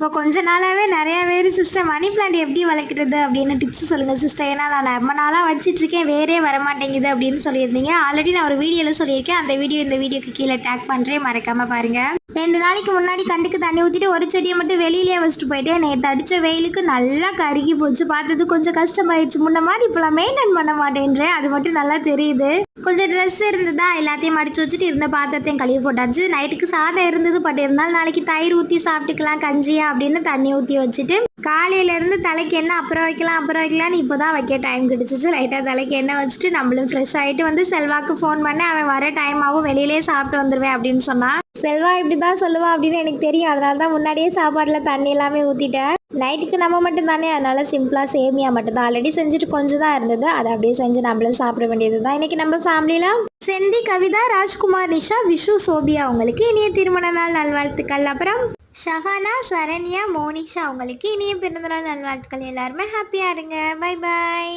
இப்போ கொஞ்ச நாளாகவே நிறையா பேர் சிஸ்டர் மணி பிளான்ட் எப்படி வளர்க்குறது அப்படின்னு டிப்ஸ் சொல்லுங்கள் சிஸ்டர். ஏன்னா நான் ரொம்ப நாளாக வச்சிட்ருக்கேன், வேறே வரமாட்டேங்குது அப்படின்னு சொல்லியிருந்தீங்க. ஆல்ரெடி நான் ஒரு வீடியோவில் சொல்லியிருக்கேன். அந்த வீடியோ இந்த வீடியோக்கு கீழே டேக் பண்ணுறேன், மறக்காமல் பாருங்கள். 2 நாளைக்கு முன்னாடி கண்டுக்கு தண்ணி ஊற்றிட்டு ஒரு செடியை மட்டும் வெளியிலே வச்சுட்டு போயிட்டேன். நேற்று அடித்த வெயிலுக்கு நல்லா கருகி போச்சு. பார்த்தது கொஞ்சம் கஷ்டமாயிடுச்சு. முன்ன மாதிரி இப்போலாம் மெயின்டைன் பண்ண மாட்டேன்றேன், அது மட்டும் நல்லா தெரியுது. கொஞ்சம் ட்ரெஸ் இருந்ததா எல்லாத்தையும் மடிச்சு வச்சுட்டு இருந்த பாத்திரத்தையும் கழுவி போட்டாச்சு. நைட்டுக்கு சாதம் இருந்தது, பட் இருந்தாலும் நாளைக்கு தயிர் ஊற்றி சாப்பிட்டுக்கலாம் கஞ்சியா அப்படின்னு தண்ணி ஊற்றி வச்சுட்டு காலையிலேருந்து தலைக்கு எண்ணெய் அப்புறம் வைக்கலான்னு இப்போ தான் வைக்க டைம் கிடச்சிச்சு. லைட்டாக தலைக்கு எண்ணெய் வச்சுட்டு நம்மளும் ஃப்ரெஷ் ஆகிட்டு வந்து செல்வாக்கு ஃபோன் பண்ண, அவன் வர டைம் ஆகும், வெளியிலே சாப்பிட்டு வந்துடுவேன் அப்படின்னு சொன்னான். செல்வா இப்படி தான் சொல்லுவான் அப்படின்னு எனக்கு தெரியும். அதனால தான் முன்னாடியே சாப்பாட்டில் தண்ணி எல்லாமே ஊற்றிட்டேன். நைட்டுக்கு நம்ம மட்டும் தானே, அதனால சிம்பிளாக சேமியா மட்டும் தான் ஆல்ரெடி செஞ்சுட்டு கொஞ்சம் தான் இருந்தது, அதை அப்படியே செஞ்சு நம்மளும் சாப்பிட வேண்டியது தான். இன்றைக்கி நம்ம ஃபேமிலியில் செந்தி, கவிதா, ராஜ்குமார், நிஷா, விஷு, சோபியா அவங்களுக்கு இனிய திருமண நாள் நல்வாழ்த்துக்கள். அப்புறம் ஷஹானா, சரண்யா, மோனிஷா அவங்களுக்கு இனிய பிறந்தநாள் நல்வாழ்த்துக்கள். எல்லாருமே ஹாப்பியாக இருங்க. Bye bye.